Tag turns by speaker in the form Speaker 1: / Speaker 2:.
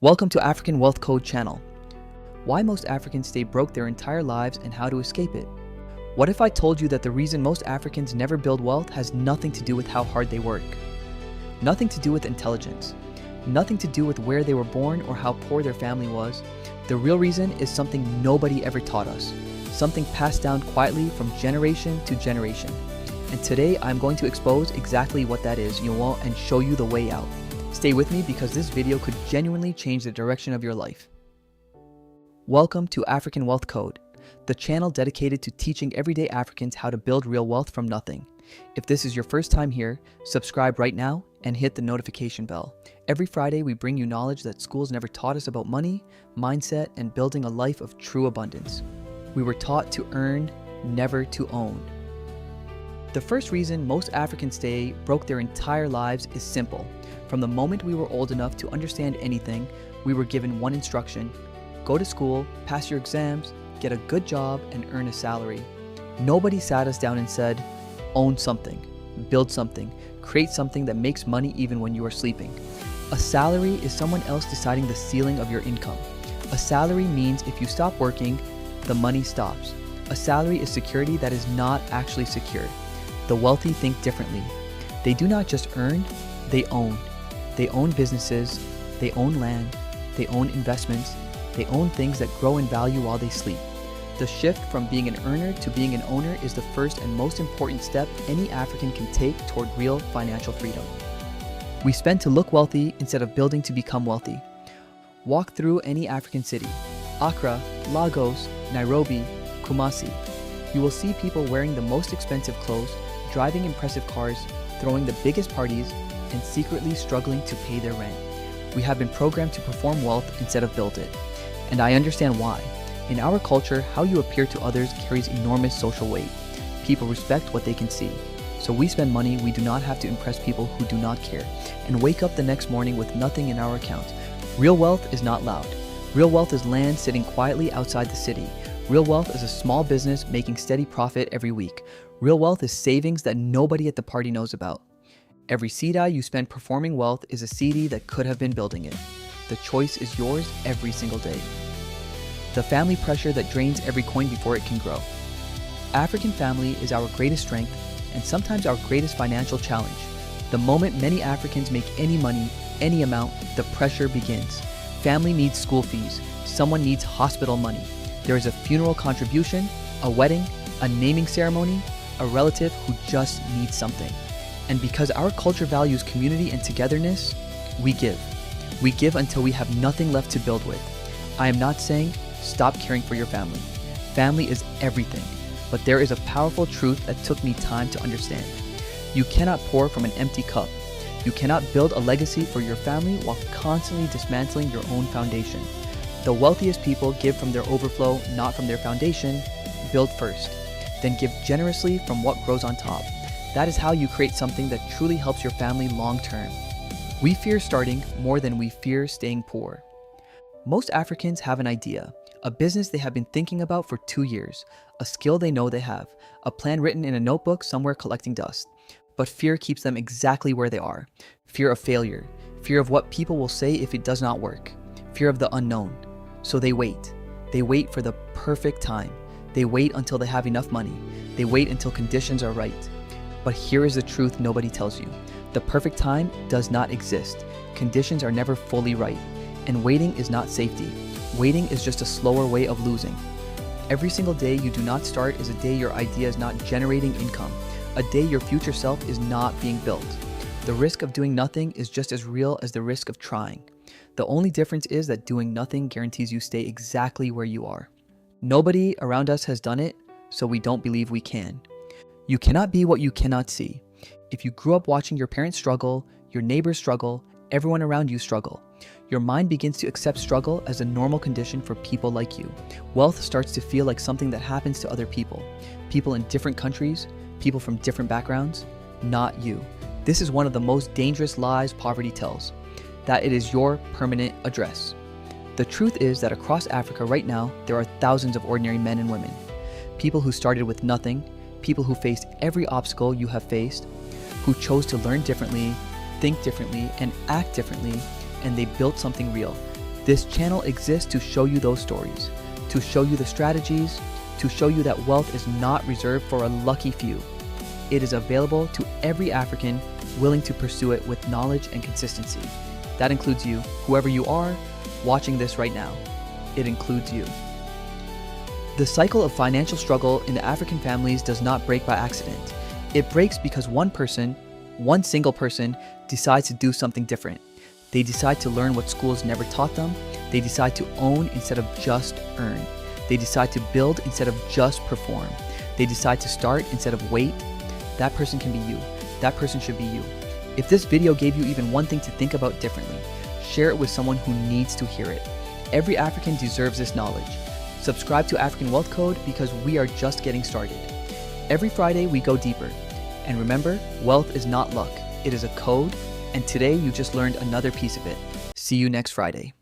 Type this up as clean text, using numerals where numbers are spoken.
Speaker 1: Welcome to African Wealth Code channel. Why most Africans stay broke their entire lives and how to escape it. What if I told you that the reason most Africans never build wealth has nothing to do with how hard they work? Nothing to do with intelligence. Nothing to do with where they were born or how poor their family was. The real reason is something nobody ever taught us. Something passed down quietly from generation to generation. And today I'm going to expose exactly what that is, and show you the way out. Stay with me because this video could genuinely change the direction of your life. Welcome to African Wealth Code, the channel dedicated to teaching everyday Africans how to build real wealth from nothing. If this is your first time here, subscribe right now and hit the notification bell. Every Friday, we bring you knowledge that schools never taught us about money, mindset, and building a life of true abundance. We were taught to earn, never to own. The first reason most Africans stay broke their entire lives is simple. From the moment we were old enough to understand anything, we were given one instruction: go to school, pass your exams, get a good job, and earn a salary. Nobody sat us down and said, own something, build something, create something that makes money even when you are sleeping. A salary is someone else deciding the ceiling of your income. A salary means if you stop working, the money stops. A salary is security that is not actually secure. The wealthy think differently. They do not just earn, they own. They own businesses, they own land, they own investments, they own things that grow in value while they sleep. The shift from being an earner to being an owner is the first and most important step any African can take toward real financial freedom. We spend to look wealthy instead of building to become wealthy. Walk through any African city, Accra, Lagos, Nairobi, Kumasi. You will see people wearing the most expensive clothes, driving impressive cars, throwing the biggest parties, and secretly struggling to pay their rent. We have been programmed to perform wealth instead of build it. And I understand why. In our culture, how you appear to others carries enormous social weight. People respect what they can see. So we spend money we do not have to impress people who do not care, and wake up the next morning with nothing in our account. Real wealth is not loud. Real wealth is land sitting quietly outside the city. Real wealth is a small business making steady profit every week. Real wealth is savings that nobody at the party knows about. Every cedi you spend performing wealth is a cedi that could have been building it. The choice is yours every single day. The family pressure that drains every coin before it can grow. African family is our greatest strength and sometimes our greatest financial challenge. The moment many Africans make any money, any amount, the pressure begins. Family needs school fees. Someone needs hospital money. There is a funeral contribution, a wedding, a naming ceremony, a relative who just needs something. And because our culture values community and togetherness, we give. We give until we have nothing left to build with. I am not saying stop caring for your family. Family is everything, but there is a powerful truth that took me time to understand. You cannot pour from an empty cup. You cannot build a legacy for your family while constantly dismantling your own foundation. The wealthiest people give from their overflow, not from their foundation. Build first, then give generously from what grows on top. That is how you create something that truly helps your family long term. We fear starting more than we fear staying poor. Most Africans have an idea, a business they have been thinking about for 2 years, a skill they know they have, a plan written in a notebook somewhere collecting dust. But fear keeps them exactly where they are. Fear of failure, fear of what people will say if it does not work, fear of the unknown. So they wait. They wait for the perfect time. They wait until they have enough money. They wait until conditions are right. But here is the truth nobody tells you. The perfect time does not exist. Conditions are never fully right. And waiting is not safety. Waiting is just a slower way of losing. Every single day you do not start is a day your idea is not generating income. A day your future self is not being built. The risk of doing nothing is just as real as the risk of trying. The only difference is that doing nothing guarantees you stay exactly where you are. Nobody around us has done it, so we don't believe we can. You cannot be what you cannot see. If you grew up watching your parents struggle, your neighbors struggle, everyone around you struggle, your mind begins to accept struggle as a normal condition for people like you. Wealth starts to feel like something that happens to other people. People in different countries, people from different backgrounds, not you. This is one of the most dangerous lies poverty tells, that it is your permanent address. The truth is that across Africa right now, there are thousands of ordinary men and women. People who started with nothing, people who faced every obstacle you have faced, who chose to learn differently, think differently, and act differently, and they built something real. This channel exists to show you those stories, to show you the strategies, to show you that wealth is not reserved for a lucky few. It is available to every African willing to pursue it with knowledge and consistency. That includes you, whoever you are, watching this right now. It includes you. The cycle of financial struggle in the African families does not break by accident. It breaks because one single person, decides to do something different. They decide to learn what schools never taught them. They decide to own instead of just earn. They decide to build instead of just perform. They decide to start instead of wait. That person can be you. That person should be you. If this video gave you even one thing to think about differently, share it with someone who needs to hear it. Every African deserves this knowledge. Subscribe to African Wealth Code because we are just getting started. Every Friday we go deeper. And remember, wealth is not luck. It is a code, and today you just learned another piece of it. See you next Friday.